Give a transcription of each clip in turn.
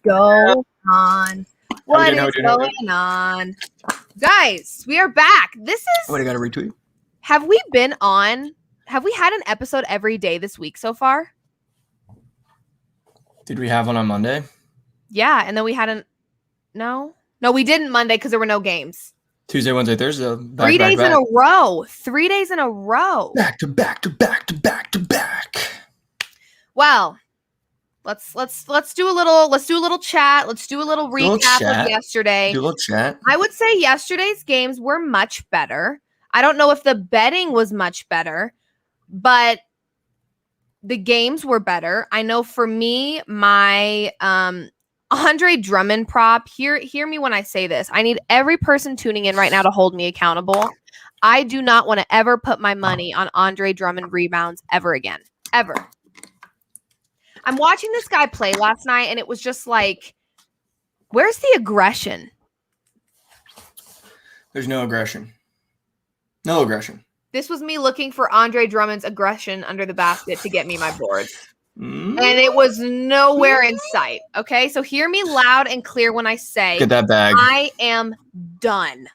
going on? What is going on? Guys, we are back. This is... What, I got to retweet? Have we had an episode every day this week so far? Did we have one on Monday? Yeah, and then we hadn't... No, we didn't Monday because there were no games. Tuesday, Wednesday, Thursday. Back, 3 days back. in a row. 3 days in a row. Back to back to back to back to back. Well, let's do a little chat. Let's do a little recap of yesterday. Do a little chat. I would say yesterday's games were much better. I don't know if the betting was much better, but the games were better. I know for me, my Andre Drummond prop, hear me when I say this. I need every person tuning in right now to hold me accountable. I do not want to ever put my money on Andre Drummond rebounds ever again. Ever. I'm watching this guy play last night, and it was just like, where's the aggression? There's no aggression. No aggression. This was me looking for Andre Drummond's aggression under the basket to get me my boards. And it was nowhere in sight. Okay, so hear me loud and clear when I say, get that bag. I am done.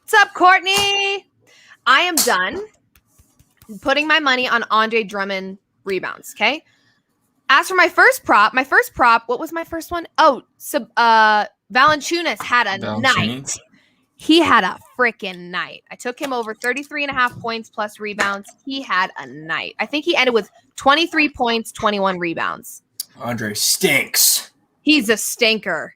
What's up, Courtney? I am done putting my money on Andre Drummond rebounds, okay? As for my first prop, what was my first one? Oh, Valanciunas had a night. He had a freaking night. I took him over 33.5 points plus rebounds. He had a night. I think he ended with 23 points, 21 rebounds. Andre stinks. He's a stinker.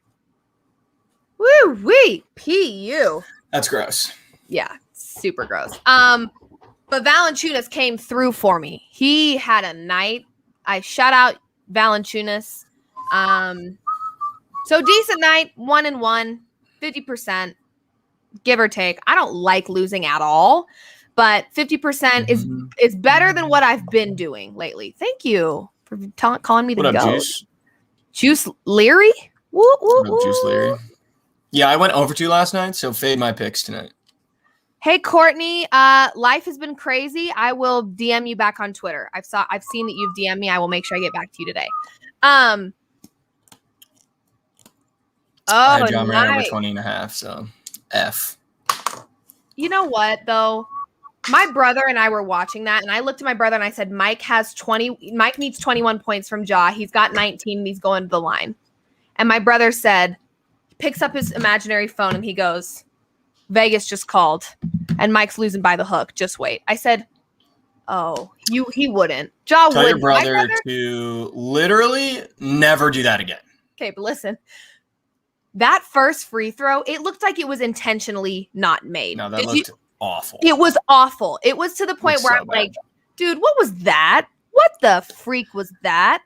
Woo-wee. P.U. That's gross. Yeah, super gross. But Valanciunas came through for me. He had a night. I shout out Valanciunas. So decent night, 1-1, 50%, give or take. I don't like losing at all, but 50% is better than what I've been doing lately. Thank you for calling me the goat. What up, Juice? Juice Leary? Woo, woo, What up, Juice Leary? Yeah, I went over 2 last night, so fade my picks tonight. Hey, Courtney, life has been crazy. I will DM you back on Twitter. I've seen that you've DM'd me. I will make sure I get back to you today. I had John Moran over nice. 20.5, so F. You know what, though? My brother and I were watching that, and I looked at my brother and I said, Mike needs 21 points from Ja. He's got 19, and he's going to the line. And my brother said, he picks up his imaginary phone, and he goes, Vegas just called, and Mike's losing by the hook. Just wait. I said, oh, he wouldn't. Ja Tell wouldn't. your brother to literally never do that again. Okay, but listen. That first free throw, it looked like it was intentionally not made. No, that looked awful. It was awful. It was to the point where I'm like, dude, what was that? What the freak was that?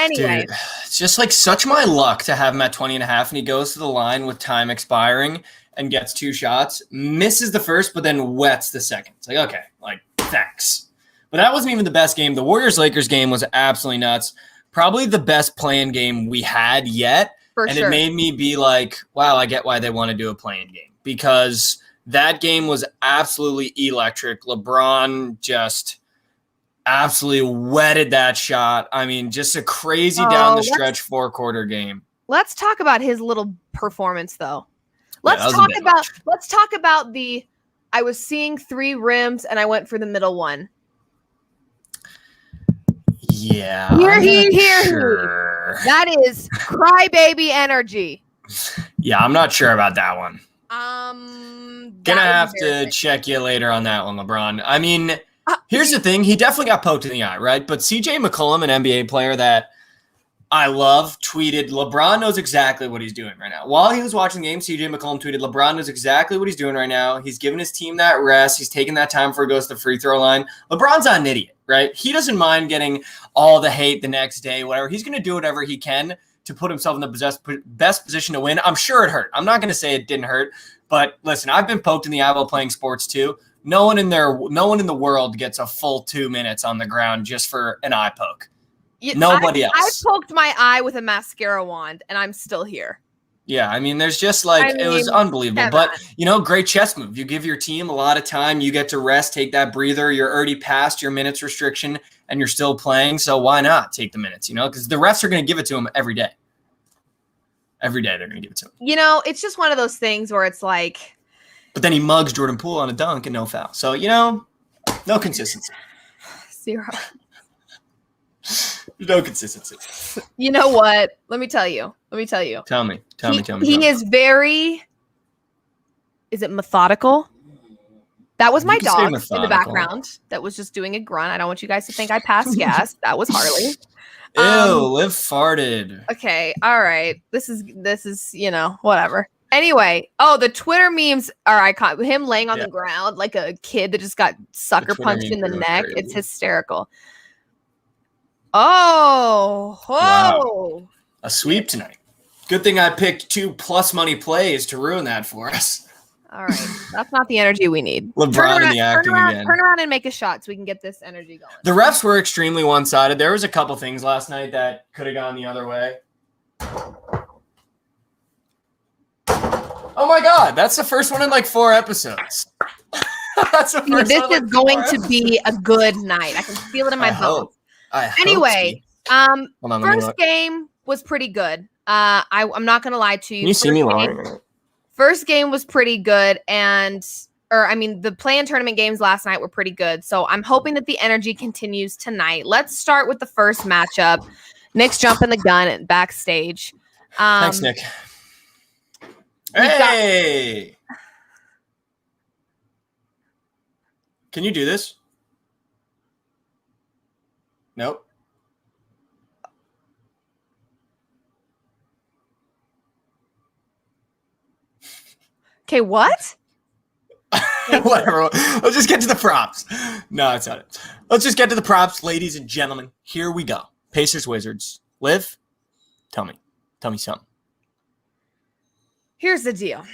Anyway. Dude, it's just like such my luck to have him at 20.5, and he goes to the line with time expiring and gets 2 shots, misses the first, but then wets the second. It's like, okay, like, thanks. But that wasn't even the best game. The Warriors-Lakers game was absolutely nuts. Probably the best play-in game we had yet. For and sure. It made me be like, wow, I get why they want to do a play-in game. Because that game was absolutely electric. LeBron just absolutely wetted that shot. I mean, just a crazy down the stretch 4-quarter game. Let's talk about his little performance, though. Let's talk about the I was seeing 3 rims and I went for the middle one. Yeah. Sure. That is crybaby energy. Yeah, I'm not sure about that one. Gonna have to check you later on that one, LeBron. I mean, here's the thing. He definitely got poked in the eye, right? But CJ McCollum, an NBA player that I love, tweeted, LeBron knows exactly what he's doing right now. While he was watching the game, CJ McCollum tweeted, LeBron knows exactly what he's doing right now. He's giving his team that rest. He's taking that time before he goes to the free throw line. LeBron's not an idiot, right? He doesn't mind all the hate the next day, whatever. He's going to do whatever he can to put himself in the best position to win. I'm sure it hurt. I'm not going to say it didn't hurt. But listen, I've been poked in the eye while playing sports too. No one in the world gets a full 2 minutes on the ground just for an eye poke. Nobody else. I poked my eye with a mascara wand, and I'm still here. Yeah, I mean, there's just it was unbelievable. But, great chess move. You give your team a lot of time. You get to rest, take that breather. You're already past your minutes restriction, and you're still playing. So why not take the minutes, because the refs are going to give it to them every day. Every day they're going to give it to him. You know, it's just one of those things where it's like. But then he mugs Jordan Poole on a dunk and no foul. So, you know, no consistency. 0. No consistency. You know what? Let me tell you. Tell me. He is very. Is it methodical? That was my dog in the background that was just doing a grunt. I don't want you guys to think I passed gas. That was Harley. Ew, Liv farted. Okay, all right. This is, you know, whatever. Anyway, the Twitter memes are iconic. Him laying on the ground like a kid that just got sucker punched in the neck. Crazy. It's hysterical. Oh, whoa. Wow. A sweep tonight. Good thing I picked 2 plus money plays to ruin that for us. All right. That's not the energy we need. LeBron in the acting again. Turn around and make a shot so we can get this energy going. The refs were extremely one-sided. There was a couple things last night that could have gone the other way. Oh my God. That's the first one in like 4 episodes. That's the first this one is going to be a good night. I can feel it in my bones. Anyway, first game was pretty good. I'm not going to lie to you. Can you see me lying? First game was pretty good, the play-in tournament games last night were pretty good. So I'm hoping that the energy continues tonight. Let's start with the first matchup. Nick's jumping the gun backstage. Thanks, Nick. Hey! Can you do this? Nope. Okay, what? Whatever. Let's just get to the props. No, it's not it. Let's just get to the props, ladies and gentlemen. Here we go. Pacers, Wizards. Liv, tell me something. Here's the deal.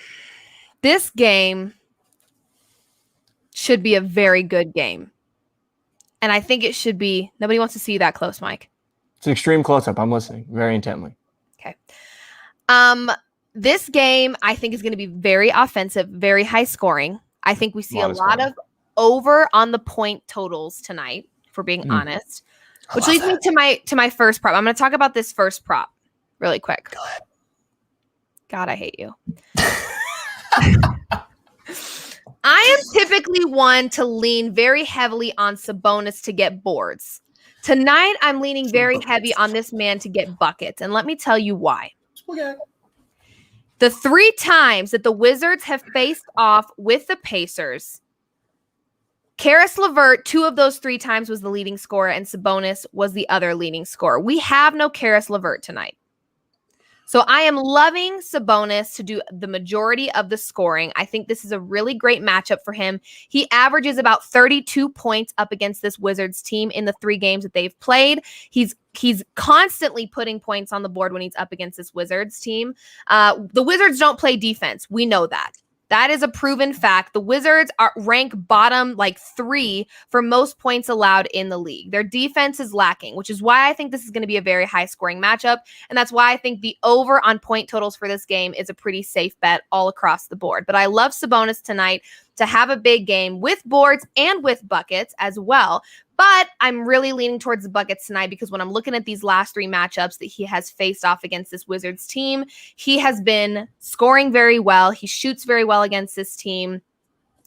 This game should be a very good game. And I think it should be. Nobody wants to see you that close, Mike. It's an extreme close-up. I'm listening very intently. Okay. This game, I think, is going to be very offensive, very high scoring. I think we see a lot of over on the point totals tonight, if we're being honest. Which leads me to my first prop. I'm going to talk about this first prop really quick. Go ahead. God, I hate you. I am typically one to lean very heavily on Sabonis to get boards. Tonight, I'm leaning very heavy on this man to get buckets. And let me tell you why. Okay. The 3 times that the Wizards have faced off with the Pacers, Karis LeVert, 2 of those 3 times was the leading scorer, and Sabonis was the other leading scorer. We have no Karis LeVert tonight. So I am loving Sabonis to do the majority of the scoring. I think this is a really great matchup for him. He averages about 32 points up against this Wizards team in the 3 games that they've played. He's constantly putting points on the board when he's up against this Wizards team. The Wizards don't play defense. We know that. That is a proven fact. The Wizards are rank bottom 3 for most points allowed in the league. Their defense is lacking, which is why I think this is going to be a very high scoring matchup. And that's why I think the over on point totals for this game is a pretty safe bet all across the board. But I love Sabonis tonight to have a big game with boards and with buckets as well. But I'm really leaning towards the buckets tonight because when I'm looking at these last 3 matchups that he has faced off against this Wizards team, he has been scoring very well. He shoots very well against this team.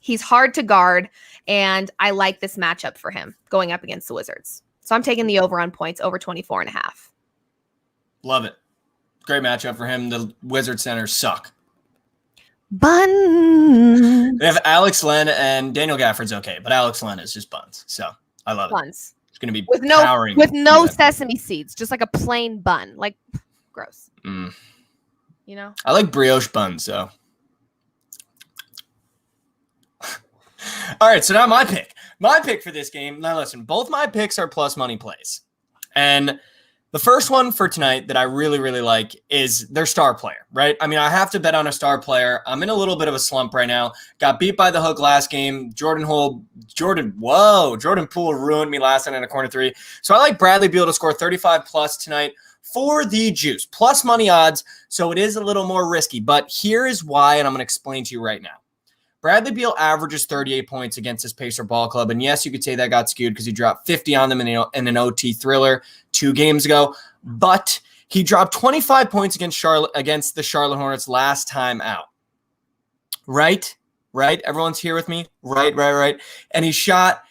He's hard to guard, and I like this matchup for him going up against the Wizards. So I'm taking the over on points, over 24.5. Love it. Great matchup for him. The Wizards centers suck. Bun. They have Alex Len and Daniel Gafford's okay, but Alex Len is just buns. So I love buns. It's going to be with no sesame seeds, just like a plain bun. Like, gross. You know? I like brioche buns, though. All right, so now my pick. My pick for this game. Now listen, both my picks are plus money plays. And the first one for tonight that I really, really like is their star player, right? I mean, I have to bet on a star player. I'm in a little bit of a slump right now. Got beat by the hook last game. Jordan Poole ruined me last night in a corner 3. So I like Bradley Beal to score 35 plus tonight for the juice. Plus money odds, so it is a little more risky. But here is why, and I'm going to explain to you right now. Bradley Beal averages 38 points against his Pacer ball club. And yes, you could say that got skewed because he dropped 50 on them in an OT thriller 2 games ago. But He dropped 25 points against the Charlotte Hornets last time out. Right? Everyone's here with me? Right. And he shot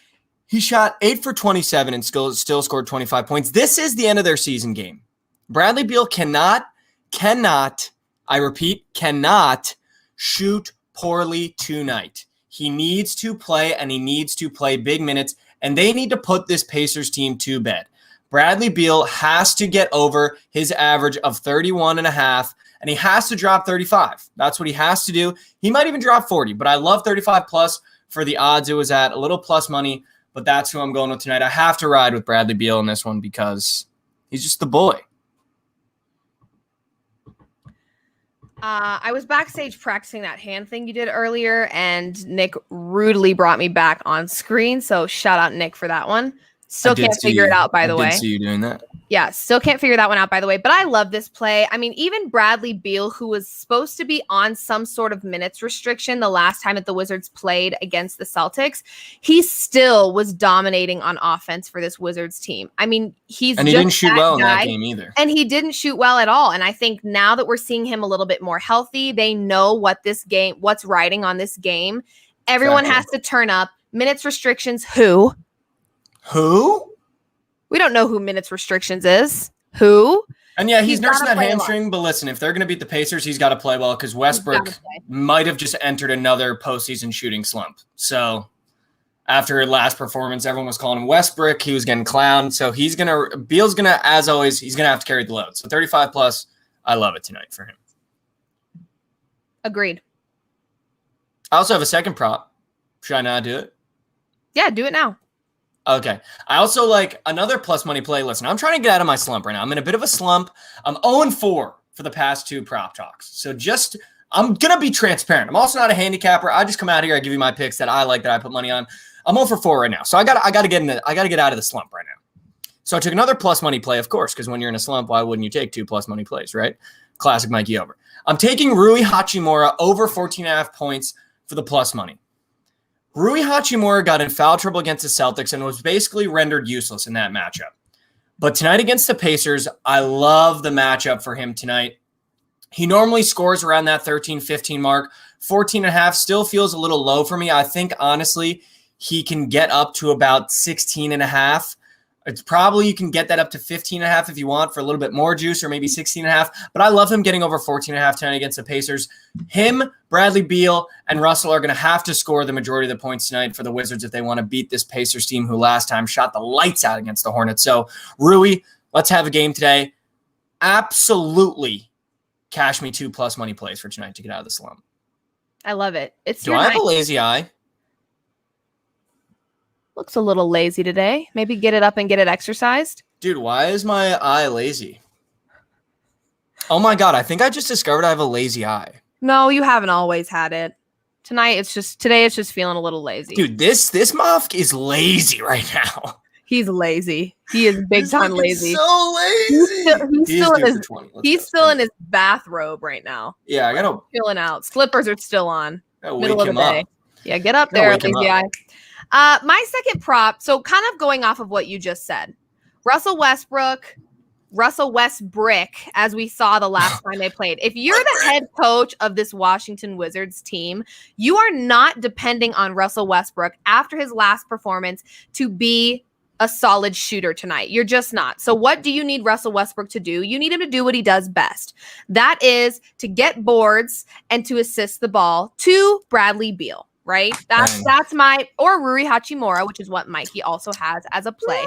8 for 27 and still scored 25 points. This is the end of their season game. Bradley Beal cannot, I repeat, cannot shoot poorly tonight. He needs to play, and he needs to play big minutes, and they need to put this Pacers team to bed. Bradley Beal has to get over his average of 31.5, and he has to drop 35. That's what he has to do. He might even drop 40, but I love 35 plus for the odds it was at. A little plus money, but that's who I'm going with tonight. I have to ride with Bradley Beal in this one because he's just the boy. I was backstage practicing that hand thing you did earlier, and Nick rudely brought me back on screen. So shout out Nick for that one. Still can't figure it out, by the way. I did see you doing that. Yeah, still can't figure that one out, by the way. But I love this play. I mean, even Bradley Beal, who was supposed to be on some sort of minutes restriction the last time that the Wizards played against the Celtics, he still was dominating on offense for this Wizards team. I mean, he didn't shoot well in that game either. And he didn't shoot well at all. And I think now that we're seeing him a little bit more healthy, they know what's riding on this game. Everyone has to turn up. Minutes restrictions, who? We don't know who minutes restrictions is. Who? And yeah, he's nursing that hamstring. But listen, if they're going to beat the Pacers, he's got to play well because Westbrook might have just entered another postseason shooting slump. So after his last performance, everyone was calling him Westbrook. He was getting clowned. So Beal's going to, as always, he's going to have to carry the load. So 35 plus, I love it tonight for him. Agreed. I also have a second prop. Should I not do it? Yeah, do it now. Okay. I also like another plus money play. Listen, I'm trying to get out of my slump right now. I'm in a bit of a slump. I'm 0-4 for the past 2 prop talks. So I'm going to be transparent. I'm also not a handicapper. I just come out here. I give you my picks that I like, that I put money on. I'm 0-4 right now. So I got to get out of the slump right now. So I took another plus money play, of course, because when you're in a slump, why wouldn't you take 2 plus money plays, right? Classic Mikey over. I'm taking Rui Hachimura over 14.5 points for the plus money. Rui Hachimura got in foul trouble against the Celtics and was basically rendered useless in that matchup. But tonight against the Pacers, I love the matchup for him tonight. He normally scores around that 13-15 mark. 14.5 still feels a little low for me. I think, honestly, he can get up to about 16.5. It's probably you can get that up to 15.5 if you want for a little bit more juice, or maybe 16.5. But I love him getting over 14.5 tonight against the Pacers. Him, Bradley Beal, and Russell are going to have to score the majority of the points tonight for the Wizards if they want to beat this Pacers team who last time shot the lights out against the Hornets. So, Rui, let's have a game today. Absolutely cash me 2 plus money plays for tonight to get out of the slump. I love it. Do I have a lazy eye? Looks a little lazy today. Maybe get it up and get it exercised. Dude, why is my eye lazy? Oh my God, I think I just discovered I have a lazy eye. No, you haven't always had it. Today it's just feeling a little lazy. Dude, this Mofk is lazy right now. He's lazy. He is big time lazy. So lazy. He's still in his bathrobe right now. Yeah, I gotta chilling out. Slippers are still on. Middle of the day. Up. Yeah, get up there, lazy eye. My second prop, so kind of going off of what you just said, Russell Westbrook, as we saw the last time they played. If you're the head coach of this Washington Wizards team, you are not depending on Russell Westbrook after his last performance to be a solid shooter tonight. You're just not. So what do you need Russell Westbrook to do? You need him to do what he does best. That is to get boards and to assist the ball to Bradley Beal. Right? That's my, or Rui Hachimura, which is what Mikey also has as a play.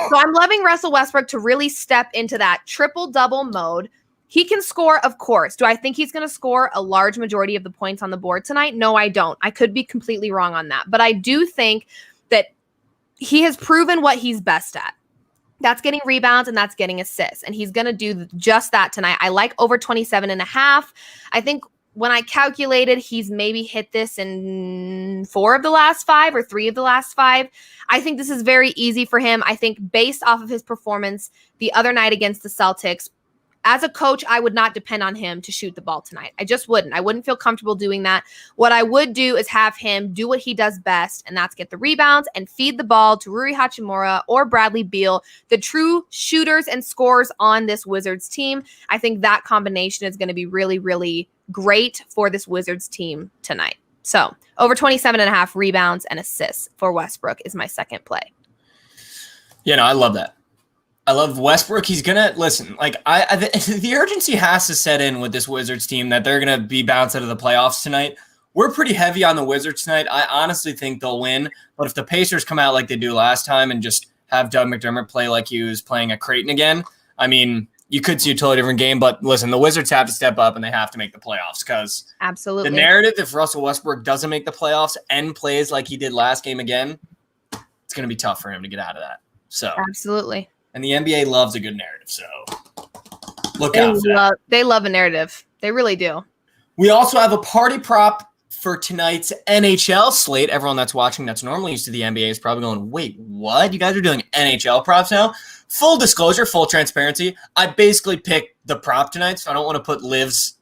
So I'm loving Russell Westbrook to really step into that triple-double mode. He can score, of course. Do I think he's going to score a large majority of the points on the board tonight? No, I don't. I could be completely wrong on that. But I do think that he has proven what he's best at. That's getting rebounds and that's getting assists. And he's going to do just that tonight. I like over 27.5. I think when I calculated, he's maybe hit this in 4 of the last 5 or 3 of the last 5. I think this is very easy for him. I think based off of his performance the other night against the Celtics, as a coach, I would not depend on him to shoot the ball tonight. I just wouldn't. I wouldn't feel comfortable doing that. What I would do is have him do what he does best, and that's get the rebounds and feed the ball to Rui Hachimura or Bradley Beal, the true shooters and scorers on this Wizards team. I think that combination is going to be really, really great for this Wizards team tonight. So over 27.5 rebounds and assists for Westbrook is my second play. Yeah, no, I love that. I love Westbrook. He's going to listen, like the urgency has to set in with this Wizards team that they're going to be bounced out of the playoffs tonight. We're pretty heavy on the Wizards tonight. I honestly think they'll win, but if the Pacers come out like they do last time and just have Doug McDermott play like he was playing at Creighton again, I mean, you could see a totally different game, but listen, the Wizards have to step up and they have to make the playoffs because absolutely the narrative, if Russell Westbrook doesn't make the playoffs and plays like he did last game again, it's going to be tough for him to get out of that. So absolutely. And the NBA loves a good narrative, so look out for that. They love a narrative. They really do. We also have a party prop for tonight's NHL slate. Everyone that's watching that's normally used to the NBA is probably going, wait, what? You guys are doing NHL props now? Full disclosure, full transparency. I basically picked the prop tonight, so I don't want to put Liv's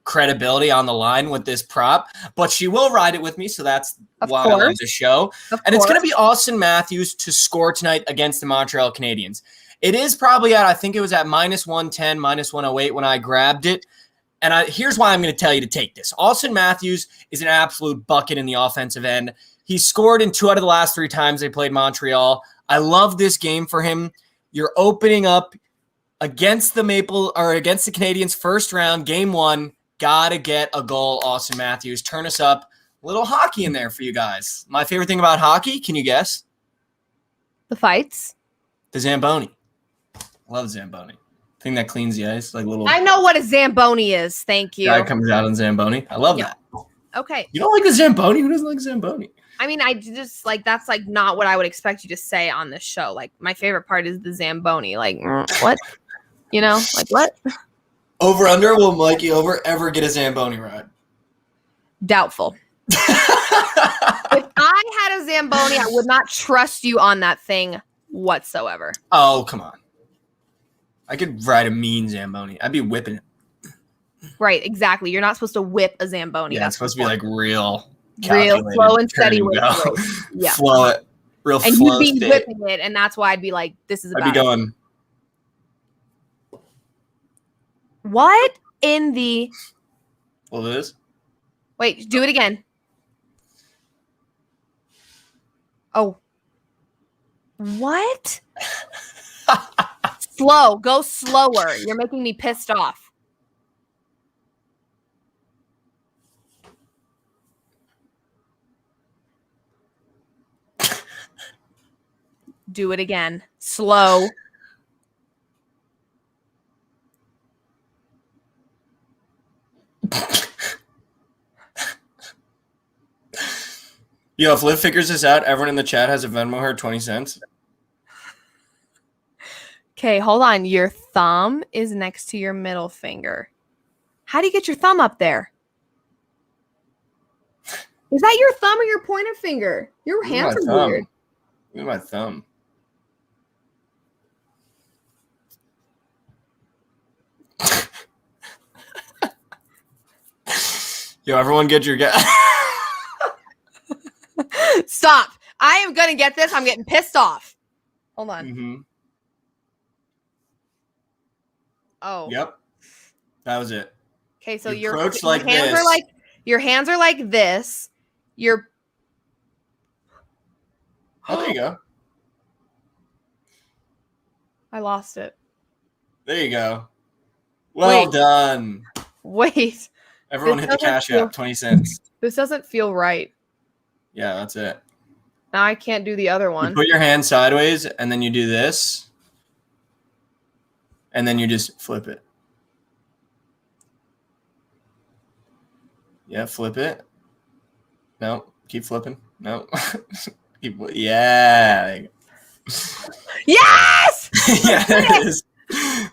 credibility on the line with this prop, but she will ride it with me, so that's why I love the show. And it's going to be Austin Matthews to score tonight against the Montreal Canadiens. It is probably I think it was at -110, -108 when I grabbed it. And here's why I'm going to tell you to take this. Austin Matthews is an absolute bucket in the offensive end. He scored in 2 out of the last 3 times they played Montreal. I love this game for him. You're opening up against the Canadiens first round, game 1. Gotta get a goal, Austin Matthews. Turn us up. A little hockey in there for you guys. My favorite thing about hockey, can you guess? The fights. The Zamboni. Love Zamboni. Thing that cleans the ice, like little. I know what a Zamboni is. Thank you. Guy comes out on Zamboni. I love that. Okay. You don't like the Zamboni? Who doesn't like Zamboni? I mean, I just that's not what I would expect you to say on this show. Like, my favorite part is the Zamboni. Like, what? What? Over under, will Mikey ever get a Zamboni ride? Doubtful. If I had a Zamboni, I would not trust you on that thing whatsoever. Oh, come on. I could ride a mean Zamboni. I'd be whipping it. Right, exactly. You're not supposed to whip a Zamboni. Yeah, it's supposed to be real slow and steady with yeah. Flow it. Real and flow. And you'd be whipping it, and that's why I'd be like, this is about I'd be going. What in the... Well, it is. Wait, do it again. Oh. What? Slow. Go slower. You're making me pissed off. Do it again. Slow. Yo, if Liv figures this out, everyone in the chat has a Venmo her 20 cents. Okay, hold on. Your thumb is next to your middle finger. How do you get your thumb up there? Is that your thumb or your pointer finger? Your hands are weird. Look at my thumb. Yo, everyone get your guess. Stop. I am going to get this. I'm getting pissed off. Hold on. Mm-hmm. Oh. Yep. That was it. Okay, so your hands this. are your hands are like this. Oh, there you go. I lost it. There you go. Well done. Wait. Everyone hit the cash app, 20 cents. This doesn't feel right. Yeah, that's it. Now I can't do the other one. You put your hand sideways, and then you do this. And then you just flip it. Yeah, flip it. No, keep flipping. No. Yeah. There you go. Yes! Yeah, there it is.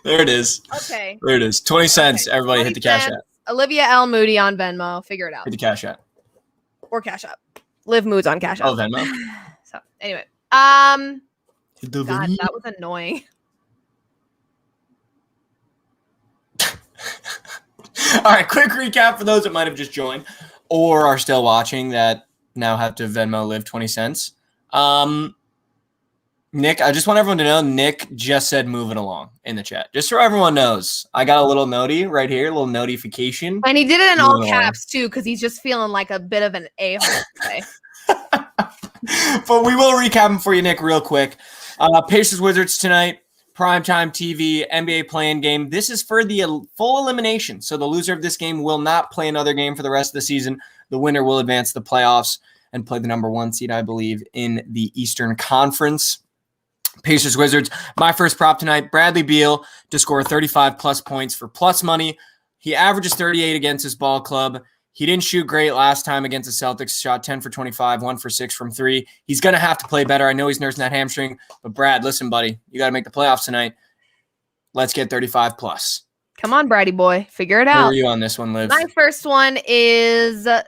There it is. Okay. There it is. 20 cents. Okay. Everybody hit the cash app. Olivia L. Moody on Venmo. Figure it out. Hit the cash app. Or cash app. Liv Moods on cash app. Oh, Venmo. So anyway. God, that was annoying. All right, quick recap for those that might have just joined or are still watching that now have to Venmo Liv 20 cents. Nick, I just want everyone to know Nick just said moving along in the chat. Just so everyone knows, I got a little noti right here, a little notification. And he did it in all caps too, because he's just feeling like a bit of an a-hole today. But we will recap them for you, Nick, real quick. Pacers Wizards tonight, primetime TV, NBA play-in game. This is for the full elimination. So the loser of this game will not play another game for the rest of the season. The winner will advance to the playoffs and play the number 1 seed, I believe, in the Eastern Conference. Pacers Wizards. My first prop tonight, Bradley Beal to score 35 plus points for plus money. He averages 38 against his ball club. He didn't shoot great last time against the Celtics. Shot 10 for 25, 1 for 6 from 3. He's going to have to play better. I know he's nursing that hamstring, but Brad, listen, buddy, you got to make the playoffs tonight. Let's get 35 plus. Come on, Brady boy. Figure it out. Who are you on this one, Liv? My first one is, I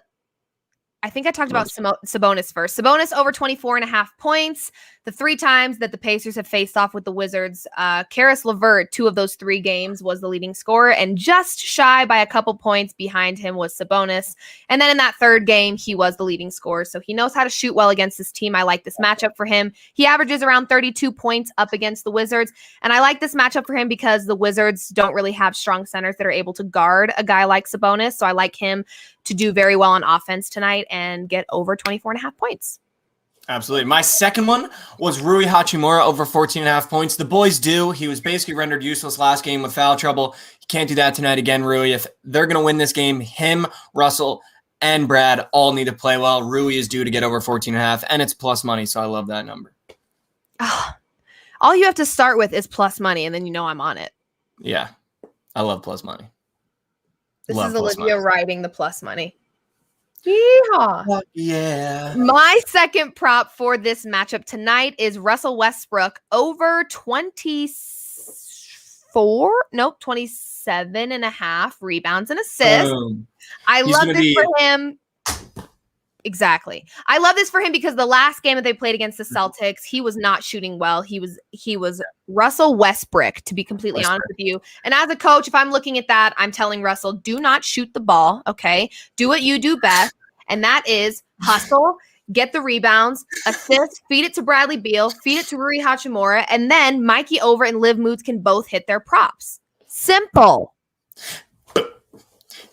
think I talked about Sabonis first. Sabonis over 24.5 points. The 3 times that the Pacers have faced off with the Wizards, Karis LeVert, 2 of those 3 games, was the leading scorer, and just shy by a couple points behind him was Sabonis. And then in that 3rd game, he was the leading scorer, so he knows how to shoot well against this team. I like this matchup for him. He averages around 32 points up against the Wizards, and I like this matchup for him because the Wizards don't really have strong centers that are able to guard a guy like Sabonis, so I like him to do very well on offense tonight and get over 24.5 points. Absolutely. My second one was Rui Hachimura over 14.5 points. The boys do. He was basically rendered useless last game with foul trouble. You can't do that tonight again, Rui. If they're going to win this game, him, Russell, and Brad all need to play well. Rui is due to get over 14.5, and it's plus money, so I love that number. All you have to start with is plus money, and then you know I'm on it. Yeah. I love plus money. This is Olivia riding the plus money. Yeehaw. Oh, yeah. My second prop for this matchup tonight is Russell Westbrook over 27.5 rebounds and assists. I love this for him. Exactly. I love this for him because the last game that they played against the Celtics, he was not shooting well. He was Russell Westbrook, to be completely honest with you. And as a coach, if I'm looking at that, I'm telling Russell, do not shoot the ball, okay? Do what you do best, and that is hustle, get the rebounds, assist, feed it to Bradley Beal, feed it to Rui Hachimura, and then Mikey Over and Liv Moods can both hit their props. Simple. Could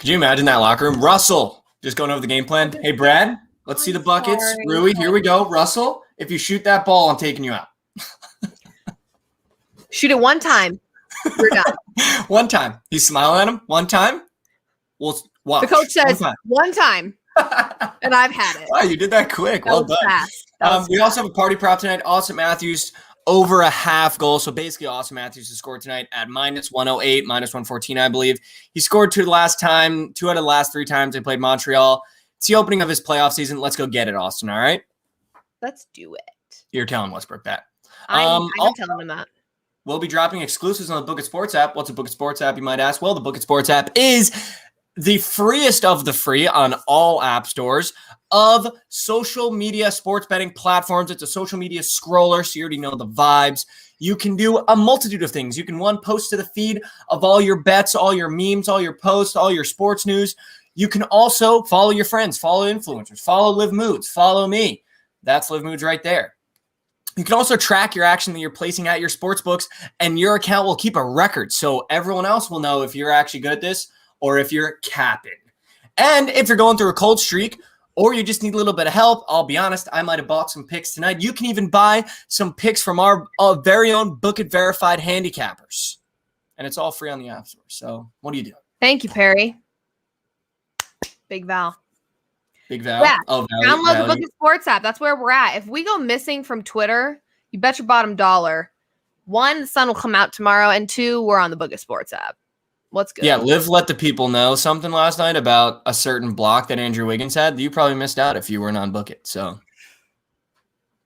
you imagine that locker room? Russell just going over the game plan. Hey, Brad, let's see the buckets. Sorry. Rui, here we go. Russell, if you shoot that ball, I'm taking you out. Shoot it one time. We're done. One time. He's smiling at him. One time. We'll watch. The coach says one time. And I've had it. Wow, you did that quick. Well done. We also have a party prop tonight. Austin Matthews over a half goal. So basically, Austin Matthews has scored tonight at -108, -114, I believe. He scored 2 out of the last 3 times they played Montreal. It's the opening of his playoff season. Let's go get it, Austin. All right? Let's do it. You're telling Westbrook that. I'm telling him that. We'll be dropping exclusives on the Book It Sports app. What's a Book It Sports app, you might ask? Well, the Book It Sports app is the freest of the free on all app stores of social media sports betting platforms. It's a social media scroller, so you already know the vibes. You can do a multitude of things. You can, post to the feed of all your bets, all your memes, all your posts, all your sports news. You can also follow your friends, follow influencers, follow Liv Moods, follow me. That's Liv Moods right there. You can also track your action that you're placing at your sports books, and your account will keep a record, so everyone else will know if you're actually good at this or if you're capping. And if you're going through a cold streak or you just need a little bit of help, I'll be honest, I might have bought some picks tonight. You can even buy some picks from our very own Book It Verified handicappers. And it's all free on the App Store. So what are you doing? Thank you, Perry. Big Val. Big Val? Yeah. Oh, download the Book It Sports app. That's where we're at. If we go missing from Twitter, you bet your bottom dollar. 1, the sun will come out tomorrow, and 2, we're on the Book It Sports app. What's good? Yeah, Liv let the people know something last night about a certain block that Andrew Wiggins had. You probably missed out if you weren't on Book It. So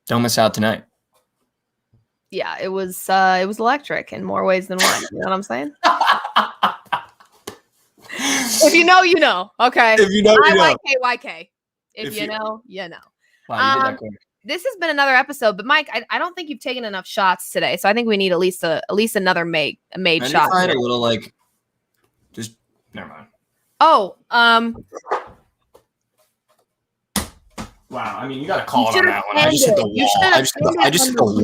don't miss out tonight. Yeah, it was electric in more ways than one. You know what I'm saying? If you know, you know. Okay. If you know, you know. YK. If you know, you know. Wow, you did that quick. This has been another episode, but Mike, I don't think you've taken enough shots today, so I think we need at least another made shot. Find a little just Never mind. Oh, wow. I mean, you got to call it on that one. I just hit the wall. I just hit the wall.